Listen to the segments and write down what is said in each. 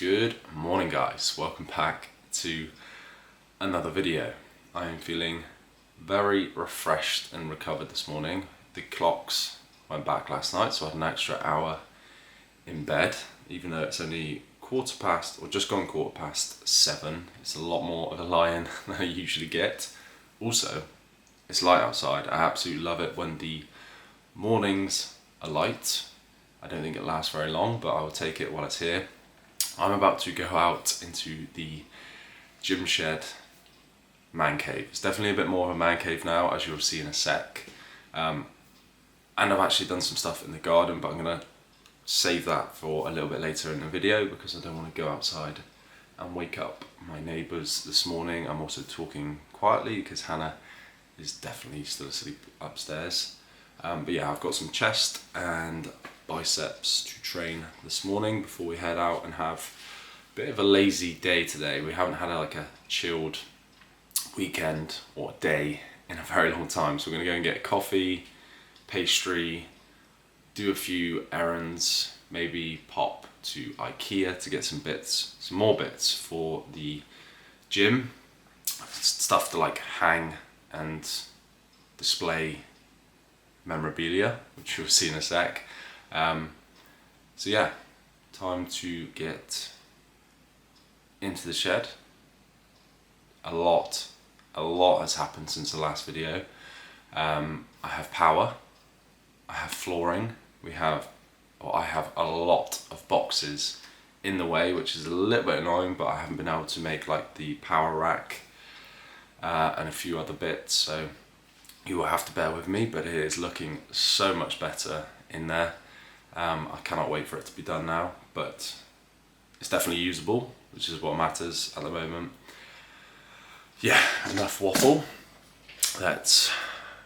Good morning guys, welcome back to another video. I am feeling very refreshed and recovered this morning. The clocks went back last night, so I had an extra hour in bed, even though it's only just gone quarter past 7. It's a lot more of a lie-in than I usually get. Also, it's light outside. I absolutely love it when the mornings are light. I don't think it lasts very long, but I will take it while it's here. I'm about to go out into the gym shed man cave. It's definitely a bit more of a man cave now, as you'll see in a sec. And I've actually done some stuff in the garden, but I'm going to save that for a little bit later in the video because I don't want to go outside and wake up my neighbours this morning. I'm also talking quietly because Hannah is definitely still asleep upstairs. But yeah, I've got some chest and biceps to train this morning before we head out and have a bit of a lazy day today. We haven't had like a chilled weekend or day in a very long time, so we're going to go and get coffee, pastry, do a few errands, maybe pop to IKEA to get some more bits for the gym, stuff to like hang and display memorabilia, which you'll see in a sec. So yeah, time to get into the shed. A lot has happened since the last video. I have power, I have flooring, I have a lot of boxes in the way, which is a little bit annoying, but I haven't been able to make like the power rack and a few other bits, so you will have to bear with me, but it is looking so much better in there. I cannot wait for it to be done now, but it's definitely usable, which is what matters at the moment. Yeah, enough waffle. Let's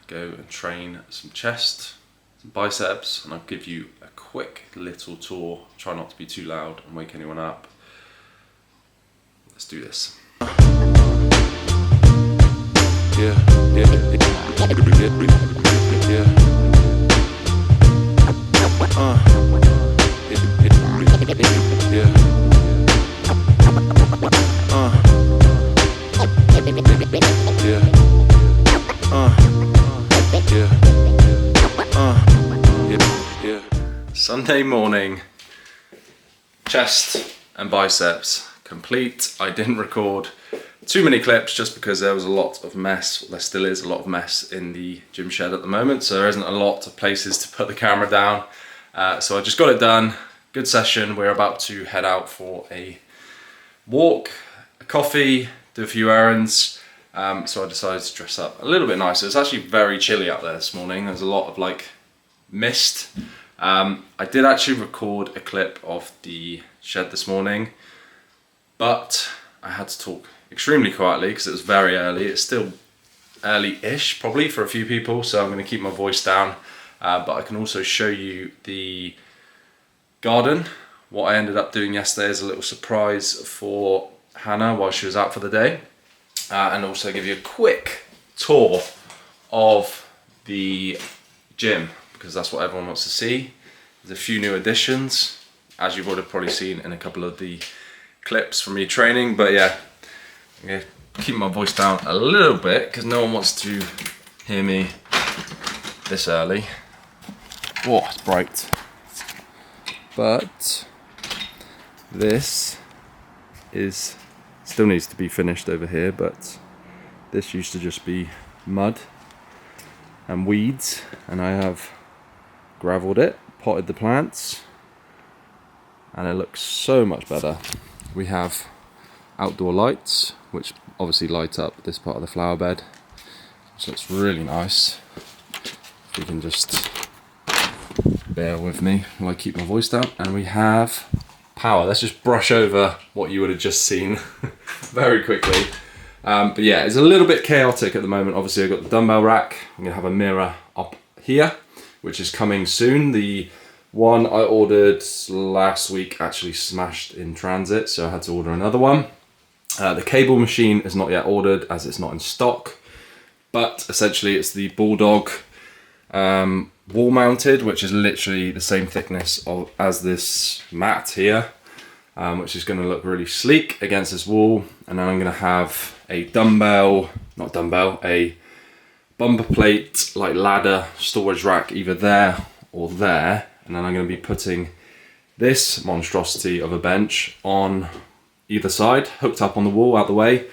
go and train some chest, some biceps, and I'll give you a quick little tour. Try not to be too loud and wake anyone up. Let's do this. Sunday morning, chest and biceps complete. I didn't record too many clips just because there was a lot of mess. There still is a lot of mess in the gym shed at the moment, so there isn't a lot of places to put the camera down. So I just got it done. Good session. We're about to head out for a walk, a coffee, do a few errands. So I decided to dress up a little bit nicer. It's actually very chilly out there this morning. There's a lot of like mist. I did actually record a clip of the shed this morning, but I had to talk extremely quietly because it was very early. It's still early-ish probably for a few people, so I'm going to keep my voice down. But I can also show you the garden. What I ended up doing yesterday is a little surprise for Hannah while she was out for the day. And also give you a quick tour of the gym, because that's what everyone wants to see. There's a few new additions, as you would have probably seen in a couple of the clips from me training, but yeah, I'm gonna keep my voice down a little bit because no one wants to hear me this early. Oh, it's bright. But this still needs to be finished over here, but this used to just be mud and weeds, and I have gravelled it, potted the plants, and it looks so much better. We have outdoor lights, which obviously light up this part of the flower bed, which looks really nice. If you can just bear with me while I keep my voice down. And we have power. Let's just brush over what you would have just seen very quickly. But yeah, it's a little bit chaotic at the moment. Obviously I've got the dumbbell rack. I'm gonna have a mirror up here, which is coming soon. The one I ordered last week actually smashed in transit, so I had to order another one. The cable machine is not yet ordered as it's not in stock, but essentially it's the Bulldog wall mounted, which is literally the same thickness as this mat here. which is going to look really sleek against this wall. And then I'm going to have a dumbbell, not dumbbell, a bumper plate, like ladder storage rack, either there or there. And then I'm going to be putting this monstrosity of a bench on either side, hooked up on the wall out the way.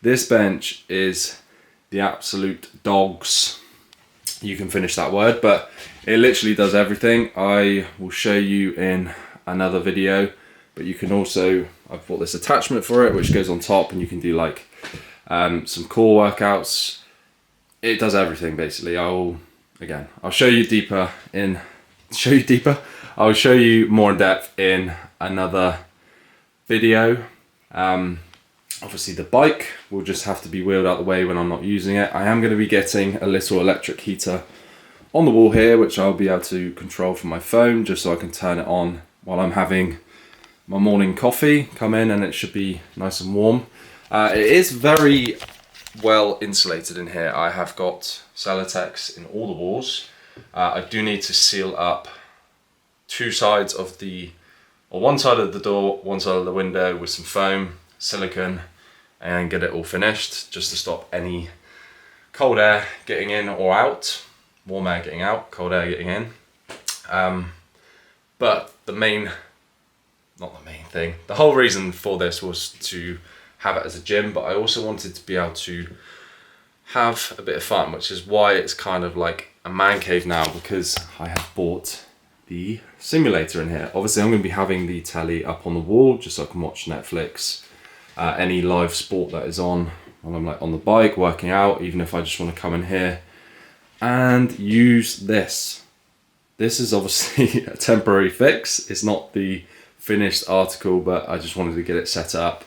This bench is the absolute dogs. You can finish that word, but it literally does everything. I will show you in another video, but you can also, I've bought this attachment for it which goes on top, and you can do like some core workouts. It does everything basically. I'll show you deeper. I'll show you more in depth in another video. Obviously the bike will just have to be wheeled out the way when I'm not using it. I am going to be getting a little electric heater on the wall here, which I'll be able to control from my phone, just so I can turn it on while I'm having my morning coffee. Come in and it should be nice and warm. It is very well insulated in here. I have got Celotex in all the walls. I do need to seal up two sides of one side of the door, one side of the window with some foam, silicone, and get it all finished, just to stop any cold air getting in or out, warm air getting out, cold air getting in. But the whole reason for this was to have it as a gym, but I also wanted to be able to have a bit of fun, which is why it's kind of like a man cave now, because I have bought the simulator in here. Obviously I'm going to be having the telly up on the wall just so I can watch Netflix, any live sport that is on while I'm like on the bike working out, even if I just want to come in here and use this. This is obviously a temporary fix. It's not the finished article, but I just wanted to get it set up,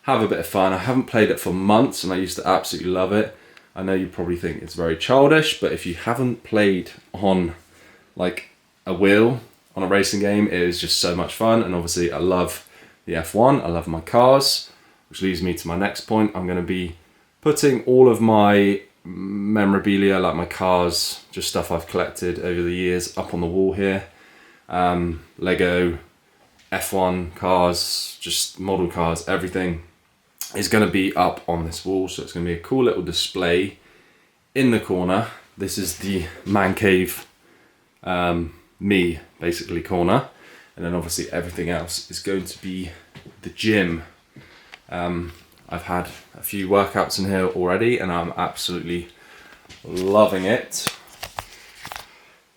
have a bit of fun. I haven't played it for months and I used to absolutely love it. I know you probably think it's very childish, but if you haven't played on like a wheel on a racing game, it is just so much fun. And obviously I love the F1, I love my cars, which leads me to my next point. I'm going to be putting all of my memorabilia, like my cars, just stuff I've collected over the years, up on the wall here. Lego, F1 cars, just model cars, everything is going to be up on this wall. So it's going to be a cool little display in the corner. This is the man cave, me basically corner, and then obviously everything else is going to be the gym. I've had a few workouts in here already and I'm absolutely loving it.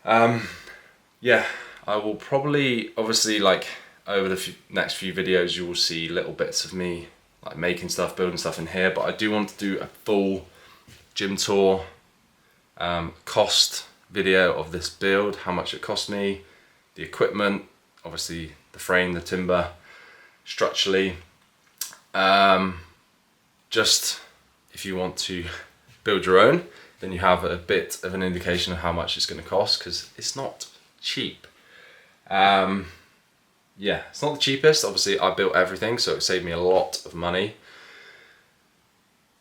Yeah, I will probably, obviously, like over the next few videos you will see little bits of me like making stuff, building stuff in here, but I do want to do a full gym tour, cost video of this build, how much it cost me, the equipment, obviously the frame, the timber, structurally. Just if you want to build your own, then you have a bit of an indication of how much it's going to cost, because it's not cheap. Yeah, it's not the cheapest. Obviously I built everything, so it saved me a lot of money,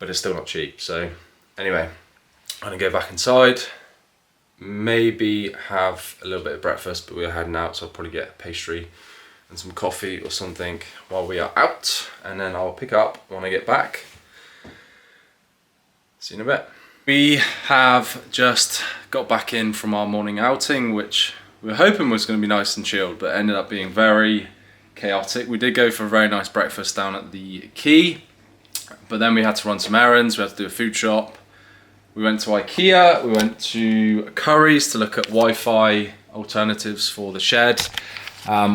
but it's still not cheap. So anyway, I'm gonna go back inside, maybe have a little bit of breakfast, but we're heading out, so I'll probably get a pastry and some coffee or something while we are out, and then I'll pick up when I get back. See you in a bit. We have just got back in from our morning outing, which we were hoping was going to be nice and chilled, but ended up being very chaotic. We did go for a very nice breakfast down at the quay, but then we had to run some errands, we had to do a food shop. We went to IKEA, we went to Curry's to look at Wi-Fi alternatives for the shed,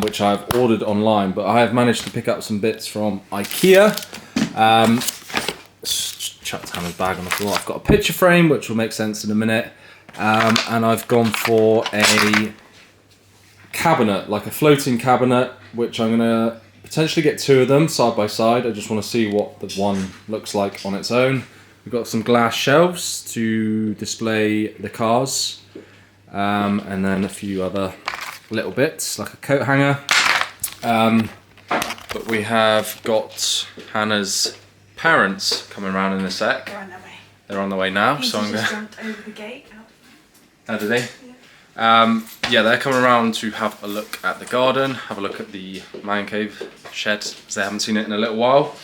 which I've ordered online, but I have managed to pick up some bits from IKEA. Chucked Hannah's bag on the floor. I've got a picture frame, which will make sense in a minute, and I've gone for a cabinet, like a floating cabinet, which I'm gonna potentially get two of them side by side. I just want to see what the one looks like on its own. We've got some glass shelves to display the cars, and then a few other little bits like a coat hanger, but we have got Hannah's parents coming around in a sec. They're on their way. They're on the way now, so I'm just jumped over the gate. How did they? Yeah. Yeah, they're coming around to have a look at the garden, have a look at the man cave shed, as they haven't seen it in a little while.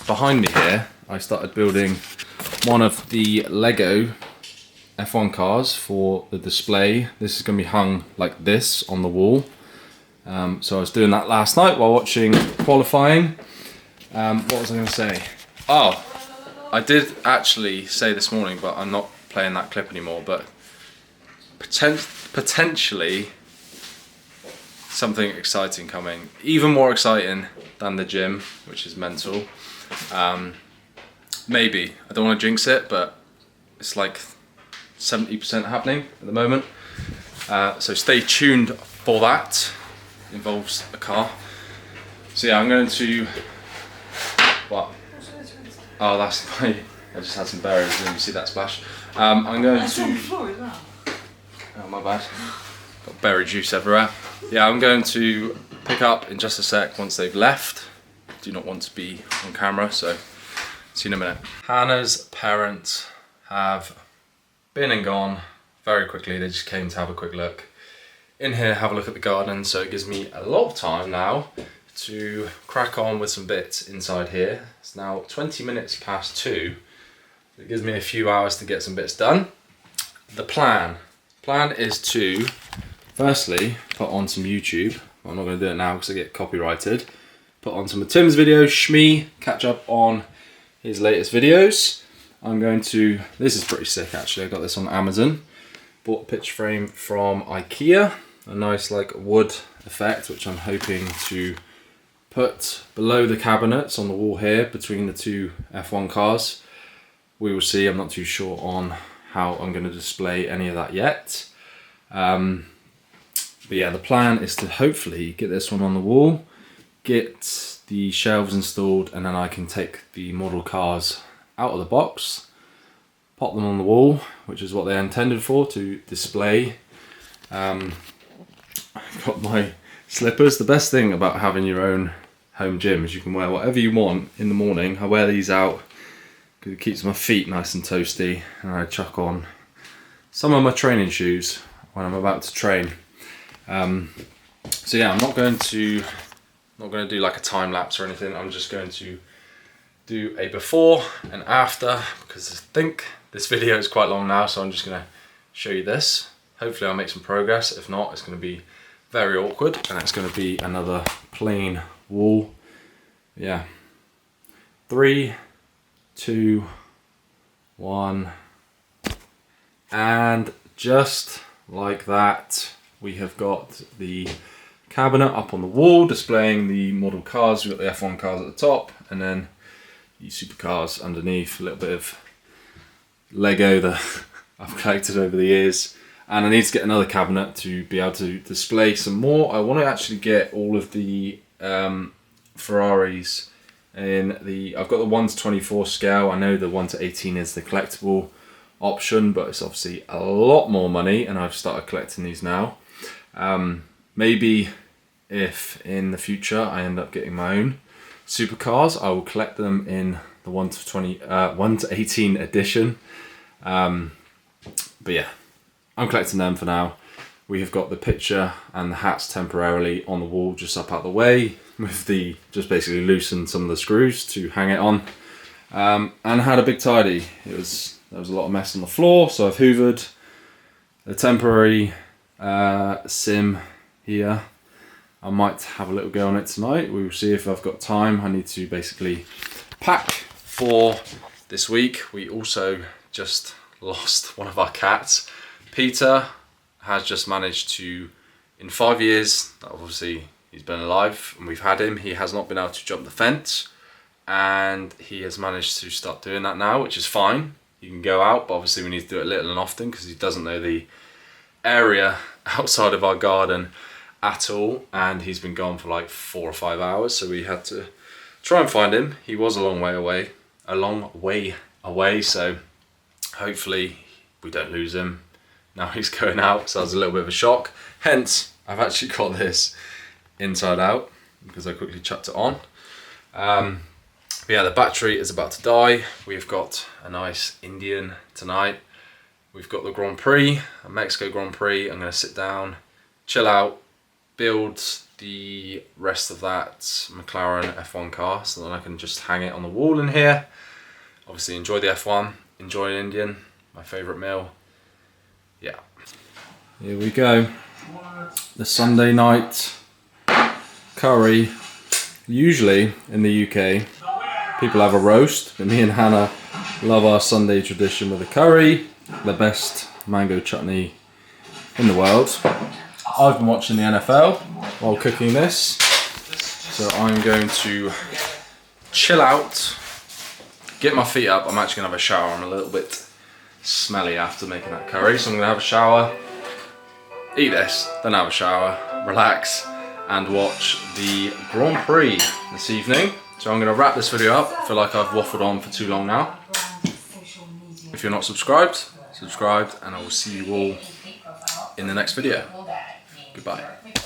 Behind me here, I started building one of the Lego F1 cars for the display. This is going to be hung like this on the wall. So I was doing that last night while watching qualifying. What was I going to say? Oh, I did actually say this morning, but I'm not playing that clip anymore, but potentially something exciting coming. Even more exciting than the gym, which is mental. Maybe. I don't want to jinx it, but it's like 70% happening at the moment. So stay tuned for that. It involves a car. So yeah, I'm going to... What? Oh, that's my... I just had some berries. Didn't you see that splash? I'm going to... on the floor as well. Oh, my bad. Got berry juice everywhere. Yeah, I'm going to pick up in just a sec once they've left. Do not want to be on camera, so see you in a minute. Hannah's parents have been and gone very quickly. They just came to have a quick look in here, have a look at the garden, so it gives me a lot of time now to crack on with some bits inside here. It's now 20 minutes past 2. It gives me a few hours to get some bits done. The plan is to firstly put on some YouTube. I'm not going to do it now because I get copyrighted. Put on some of Tim's videos, Shmee, catch up on his latest videos. I'm going to, this is pretty sick actually, I got this on Amazon. Bought a picture frame from IKEA, a nice like wood effect, which I'm hoping to put below the cabinets on the wall here between the two F1 cars. We will see, I'm not too sure on how I'm going to display any of that yet. But yeah, the plan is to hopefully get this one on the wall, get the shelves installed, and then I can take the model cars out of the box, pop them on the wall, which is what they're intended for, to display. I've got my slippers. The best thing about having your own home gym is you can wear whatever you want in the morning. I wear these out because it keeps my feet nice and toasty, and I chuck on some of my training shoes when I'm about to train. So yeah, I'm not going to do like a time lapse or anything. I'm just going to do a before and after, because I think this video is quite long now, so I'm just going to show you this. Hopefully I'll make some progress. If not, it's going to be very awkward, and it's going to be another plain wall. Yeah. 3, 2, 1, and just like that, we have got the cabinet up on the wall displaying the model cars. We've got the F1 cars at the top, and then the supercars underneath. A little bit of Lego that I've collected over the years, and I need to get another cabinet to be able to display some more. I want to actually get all of the Ferraris in the... I've got the 1:24 scale. I know the 1:18 is the collectible option, but it's obviously a lot more money, and I've started collecting these now. Maybe if in the future I end up getting my own supercars, I will collect them in the 1:18 edition. But yeah, I'm collecting them for now. We have got the picture and the hats temporarily on the wall, just up out the way, with the, just basically loosened some of the screws to hang it on, and had a big tidy. There was a lot of mess on the floor, so I've hoovered a temporary sim here. I might have a little go on it tonight. We will see if I've got time. I need to basically pack for this week. We also just lost one of our cats. Peter has just managed to, in 5 years, obviously he's been alive and we've had him, he has not been able to jump the fence, and he has managed to start doing that now, which is fine. You can go out, but obviously we need to do it little and often because he doesn't know the area outside of our garden at all, and he's been gone for like 4 or 5 hours, so we had to try and find him. He was a long way away, so hopefully we don't lose him. Now he's going out, so that was a little bit of a shock. Hence, I've actually got this inside out because I quickly chucked it on. But yeah, the battery is about to die. We've got a nice Indian tonight. We've got the Grand Prix, a Mexico Grand Prix. I'm going to sit down, chill out, build the rest of that McLaren F1 car so that I can just hang it on the wall in here. Obviously enjoy the F1, enjoy Indian, my favourite meal. Yeah. Here we go. The Sunday night curry. Usually in the UK people have a roast, but me and Hannah love our Sunday tradition with a curry, the best mango chutney in the world. I've been watching the NFL while cooking this, so I'm going to chill out, get my feet up. I'm actually going to have a shower. I'm a little bit smelly after making that curry, so I'm going to have a shower, eat this, then have a shower, relax, and watch the Grand Prix this evening. So I'm going to wrap this video up. I feel like I've waffled on for too long now. If you're not subscribed, subscribe, and I will see you all in the next video. Goodbye.